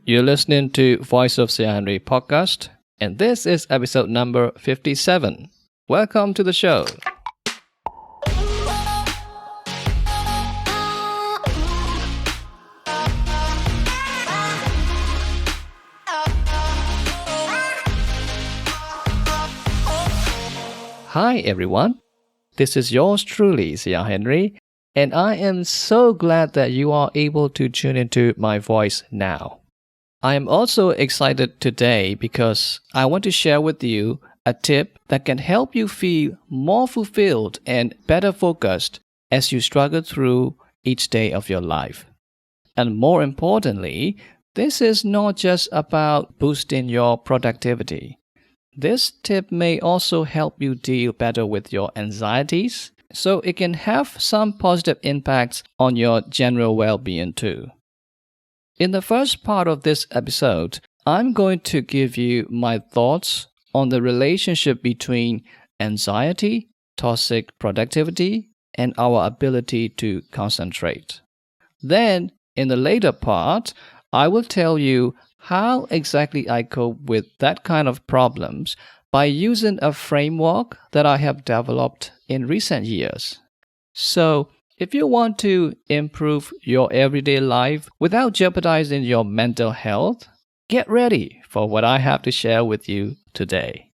You're listening to Voice of Sayar podcast, and this is episode number 57. Welcome to the show. Hi everyone, this is yours truly, Sayar, and I am so glad that you are able to tune into my voice now. I am also excited today because I want to share with you a tip that can help you feel more fulfilled and better focused as you struggle through each day of your life. And more importantly, this is not just about boosting your productivity. This tip may also help you deal better with your anxieties, so it can have some positive impacts on your general well-being too. In the first part of this episode, I'm going to give you my thoughts on the relationship between anxiety, toxic productivity, and our ability to concentrate. Then, in the later part, I will tell you how exactly I cope with that kind of problems by using a framework that I have developed in recent years. So, if you want to improve your everyday life without jeopardizing your mental health, get ready for what I have to share with you today.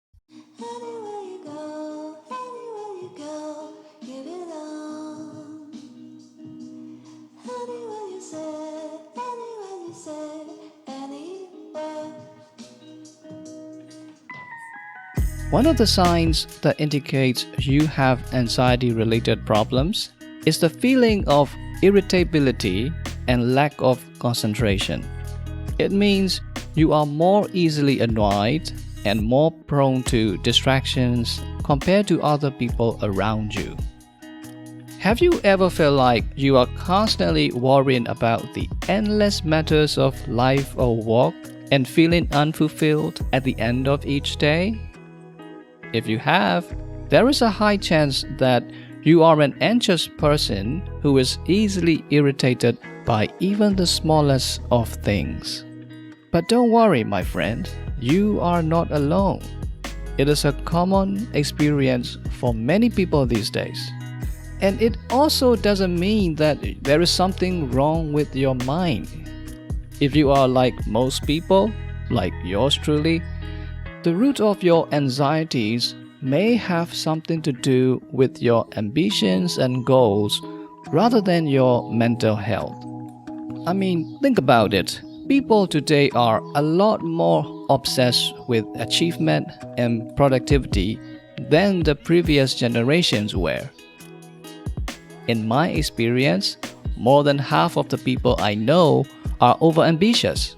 One of the signs that indicates you have anxiety-related problems is the feeling of irritability and lack of concentration. It means you are more easily annoyed and more prone to distractions compared to other people around you. Have you ever felt like you are constantly worrying about the endless matters of life or work and feeling unfulfilled at the end of each day? If you have, there is a high chance that you are an anxious person who is easily irritated by even the smallest of things. But don't worry, my friend, you are not alone. It is a common experience for many people these days. And it also doesn't mean that there is something wrong with your mind. If you are like most people, like yours truly, the root of your anxieties may have something to do with your ambitions and goals rather than your mental health. I mean, think about it. People today are a lot more obsessed with achievement and productivity than the previous generations were. In my experience, more than half of the people I know are overambitious.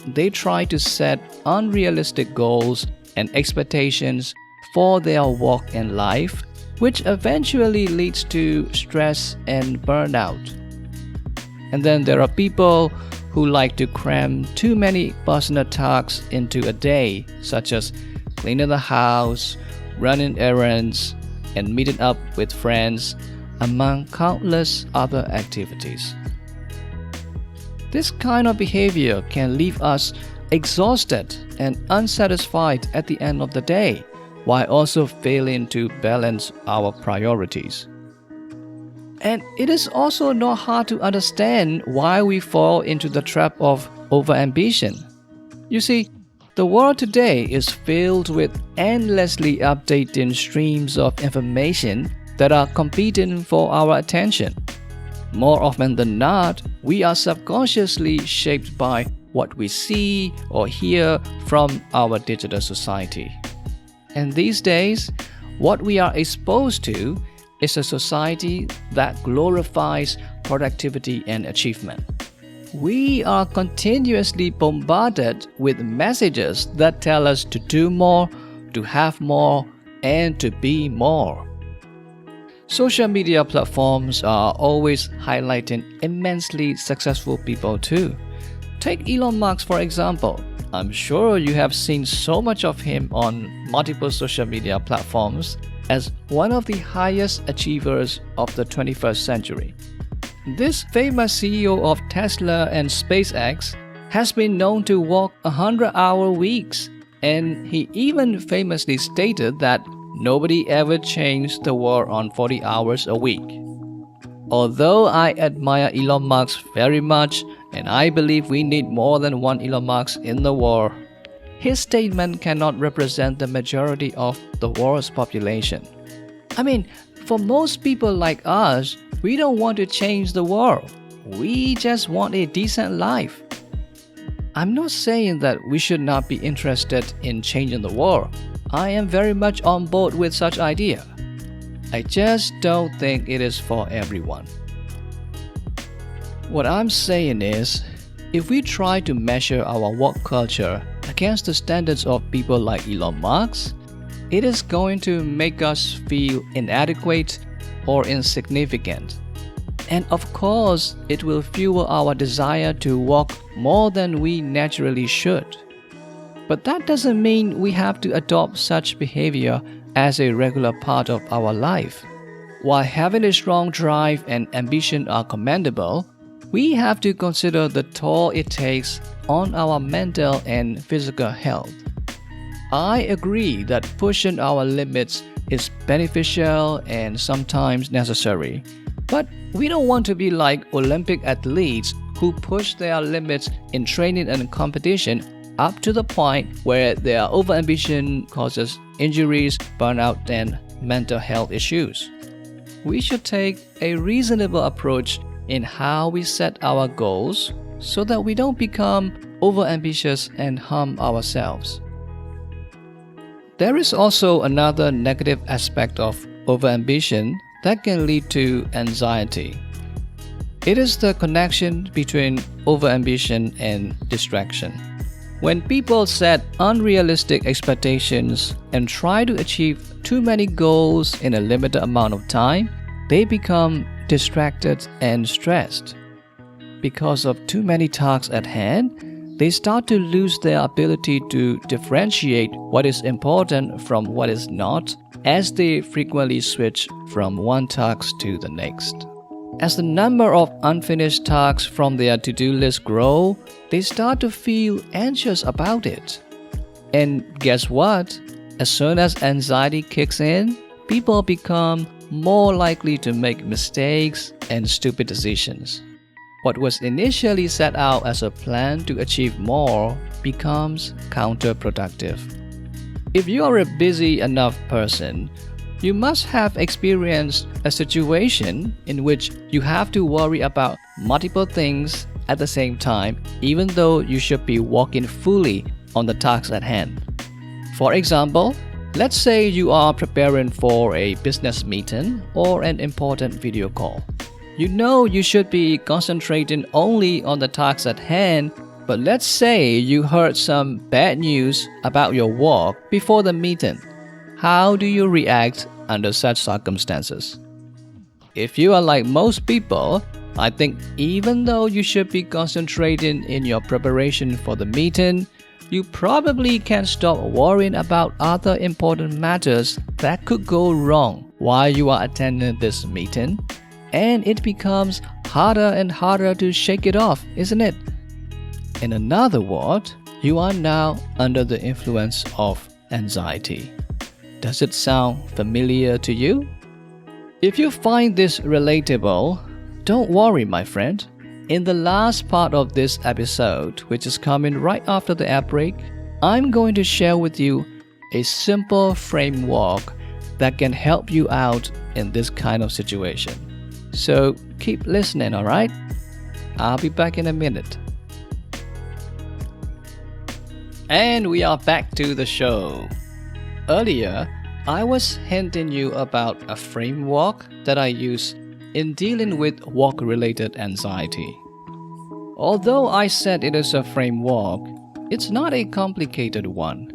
They try to set unrealistic goals and expectations for their work and life, which eventually leads to stress and burnout. And then there are people who like to cram too many personal tasks into a day, such as cleaning the house, running errands, and meeting up with friends, among countless other activities. This kind of behavior can leave us exhausted and unsatisfied at the end of the day, while also failing to balance our priorities. And it is also not hard to understand why we fall into the trap of overambition. You see, the world today is filled with endlessly updating streams of information that are competing for our attention. More often than not, we are subconsciously shaped by what we see or hear from our digital society. And these days, what we are exposed to is a society that glorifies productivity and achievement. We are continuously bombarded with messages that tell us to do more, to have more, and to be more. Social media platforms are always highlighting immensely successful people too. Take Elon Musk for example. I'm sure you have seen so much of him on multiple social media platforms as one of the highest achievers of the 21st century. This famous CEO of Tesla and SpaceX has been known to walk 100-hour weeks, and he even famously stated that nobody ever changed the world on 40 hours a week. Although I admire Elon Musk very much, and I believe we need more than one Elon Musk in the world, his statement cannot represent the majority of the world's population. I mean, for most people like us, we don't want to change the world. We just want a decent life. I'm not saying that we should not be interested in changing the world. I am very much on board with such idea. I just don't think it is for everyone. What I'm saying is, if we try to measure our work culture against the standards of people like Elon Musk, it is going to make us feel inadequate or insignificant. And of course, it will fuel our desire to work more than we naturally should. But that doesn't mean we have to adopt such behavior as a regular part of our life. While having a strong drive and ambition are commendable, we have to consider the toll it takes on our mental and physical health. I agree that pushing our limits is beneficial and sometimes necessary, but we don't want to be like Olympic athletes who push their limits in training and competition up to the point where their overambition causes injuries, burnout, and mental health issues. We should take a reasonable approach in how we set our goals so that we don't become overambitious and harm ourselves. There is also another negative aspect of overambition that can lead to anxiety. It is the connection between overambition and distraction. When people set unrealistic expectations and try to achieve too many goals in a limited amount of time, they become distracted and stressed. Because of too many tasks at hand, they start to lose their ability to differentiate what is important from what is not, as they frequently switch from one task to the next. As the number of unfinished tasks from their to-do list grow, they start to feel anxious about it. And guess what? As soon as anxiety kicks in, people become more likely to make mistakes and stupid decisions. What was initially set out as a plan to achieve more becomes counterproductive. If you are a busy enough person, you must have experienced a situation in which you have to worry about multiple things at the same time, even though you should be working fully on the tasks at hand. For example, let's say you are preparing for a business meeting or an important video call. You know you should be concentrating only on the tasks at hand, but let's say you heard some bad news about your work before the meeting. How do you react under such circumstances? If you are like most people, I think even though you should be concentrating in your preparation for the meeting, you probably can't stop worrying about other important matters that could go wrong while you are attending this meeting. And it becomes harder and harder to shake it off, isn't it? In another word, you are now under the influence of anxiety. Does it sound familiar to you? If you find this relatable, don't worry, my friend. In the last part of this episode, which is coming right after the ad break, I'm going to share with you a simple framework that can help you out in this kind of situation. So keep listening, alright? I'll be back in a minute. And we are back to the show. Earlier, I was hinting you about a framework that I use in dealing with work-related anxiety. Although I said it is a framework, it's not a complicated one.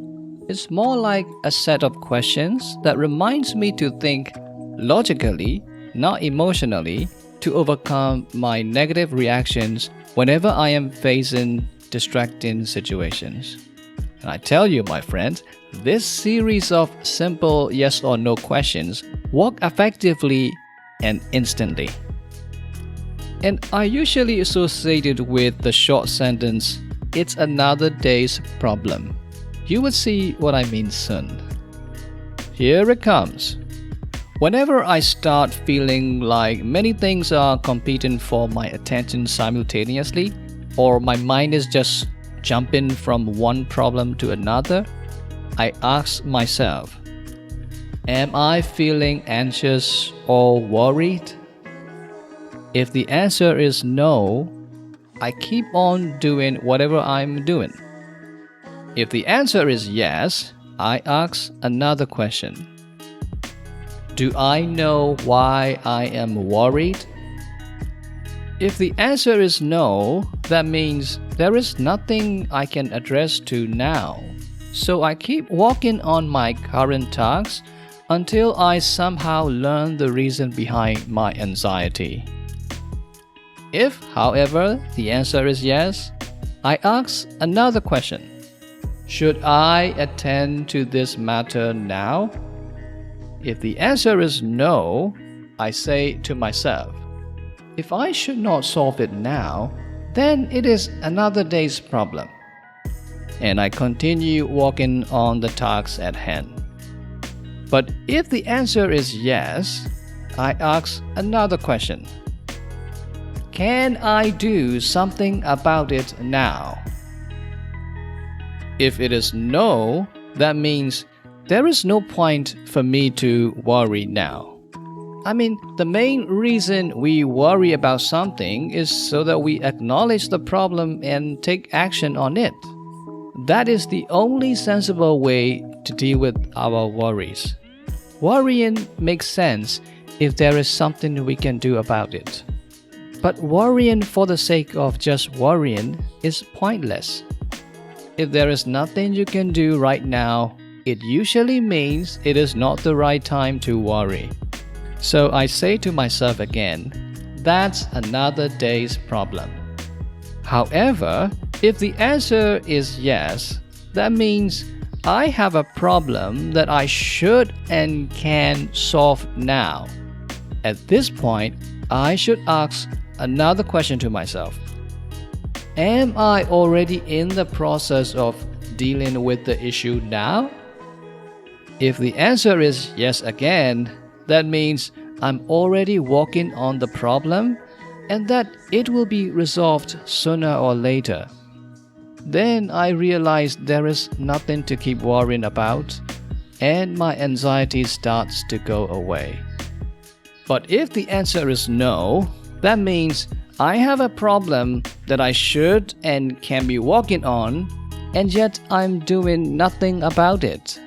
It's more like a set of questions that reminds me to think logically, not emotionally, to overcome my negative reactions whenever I am facing distracting situations. And I tell you, my friend, this series of simple yes or no questions work effectively and instantly. And I usually associate it with the short sentence, it's another day's problem. You will see what I mean soon. Here it comes. Whenever I start feeling like many things are competing for my attention simultaneously, or my mind is just jumping from one problem to another, I ask myself, am I feeling anxious or worried? If the answer is no, I keep on doing whatever I'm doing. If the answer is yes, I ask another question. Do I know why I am worried? If the answer is no, that means there is nothing I can address to now. So I keep walking on my current tasks until I somehow learn the reason behind my anxiety. If, however, the answer is yes, I ask another question. Should I attend to this matter now? If the answer is no, I say to myself, if I should not solve it now, then it is another day's problem. And I continue walking on the tasks at hand. But if the answer is yes, I ask another question. Can I do something about it now? If it is no, that means there is no point for me to worry now. I mean, the main reason we worry about something is so that we acknowledge the problem and take action on it. That is the only sensible way to deal with our worries. Worrying makes sense if there is something we can do about it. But worrying for the sake of just worrying is pointless. If there is nothing you can do right now, it usually means it is not the right time to worry. So I say to myself again, that's another day's problem. However, if the answer is yes, that means I have a problem that I should and can solve now. At this point, I should ask another question to myself. Am I already in the process of dealing with the issue now? If the answer is yes again, that means I'm already working on the problem and that it will be resolved sooner or later. Then I realize there is nothing to keep worrying about and my anxiety starts to go away. But if the answer is no, that means I have a problem that I should and can be working on, and yet I'm doing nothing about it.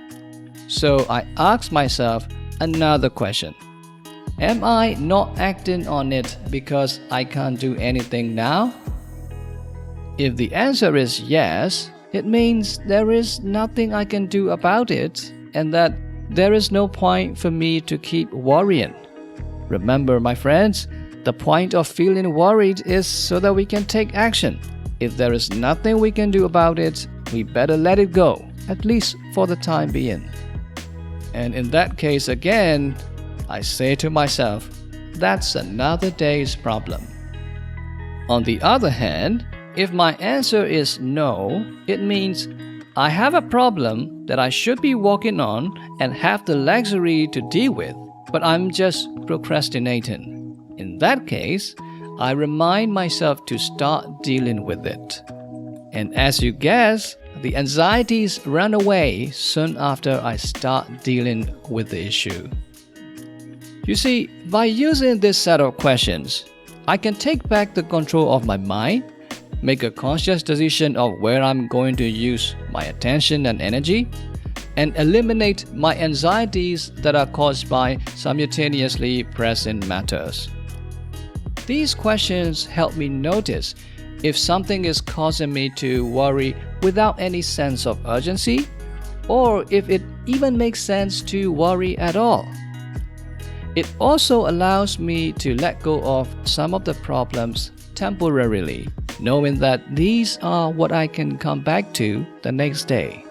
So I ask myself another question. Am I not acting on it because I can't do anything now? If the answer is yes, it means there is nothing I can do about it and that there is no point for me to keep worrying. Remember, my friends, the point of feeling worried is so that we can take action. If there is nothing we can do about it, we better let it go, at least for the time being. And in that case again, I say to myself, that's another day's problem. On the other hand, if my answer is no, it means I have a problem that I should be working on and have the luxury to deal with, but I'm just procrastinating. In that case, I remind myself to start dealing with it. And as you guess, the anxieties run away soon after I start dealing with the issue. You see, by using this set of questions, I can take back the control of my mind, make a conscious decision of where I'm going to use my attention and energy, and eliminate my anxieties that are caused by simultaneously present matters. These questions help me notice if something is causing me to worry without any sense of urgency, or if it even makes sense to worry at all. It also allows me to let go of some of the problems temporarily, knowing that these are what I can come back to the next day.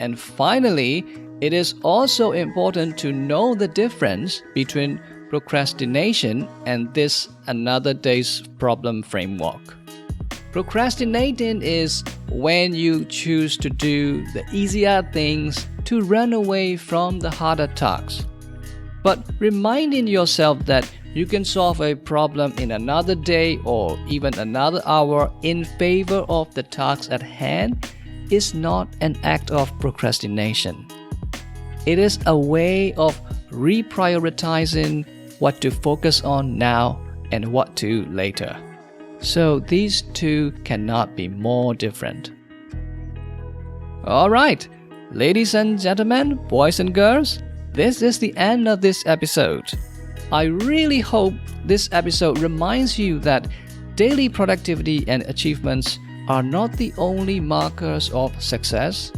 And finally, it is also important to know the difference between procrastination and this another day's problem framework. Procrastinating is when you choose to do the easier things to run away from the harder tasks. But reminding yourself that you can solve a problem in another day or even another hour in favor of the task at hand is not an act of procrastination. It is a way of reprioritizing what to focus on now and what to later. So these two cannot be more different. Alright, ladies and gentlemen, boys and girls, this is the end of this episode. I really hope this episode reminds you that daily productivity and achievements are not the only markers of success,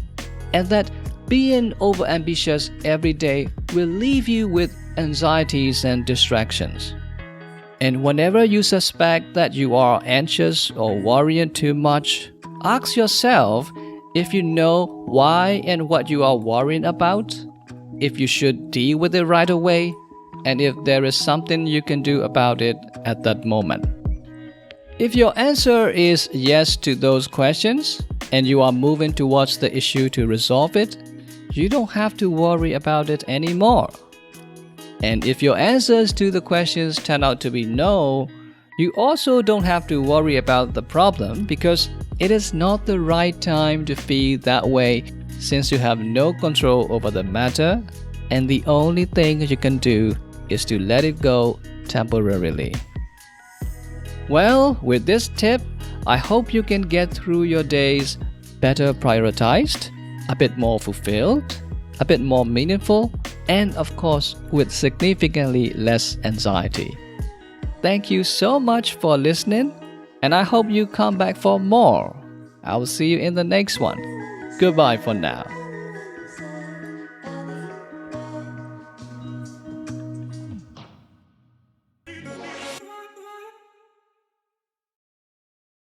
and that being overambitious every day will leave you with anxieties and distractions. And whenever you suspect that you are anxious or worrying too much, ask yourself if you know why and what you are worrying about, if you should deal with it right away, and if there is something you can do about it at that moment. If your answer is yes to those questions, and you are moving towards the issue to resolve it, you don't have to worry about it anymore. And if your answers to the questions turn out to be no, you also don't have to worry about the problem because it is not the right time to feel that way since you have no control over the matter, and the only thing you can do is to let it go temporarily. Well, with this tip, I hope you can get through your days better prioritized, a bit more fulfilled, a bit more meaningful, and of course, with significantly less anxiety. Thank you so much for listening, and I hope you come back for more. I will see you in the next one. Goodbye for now.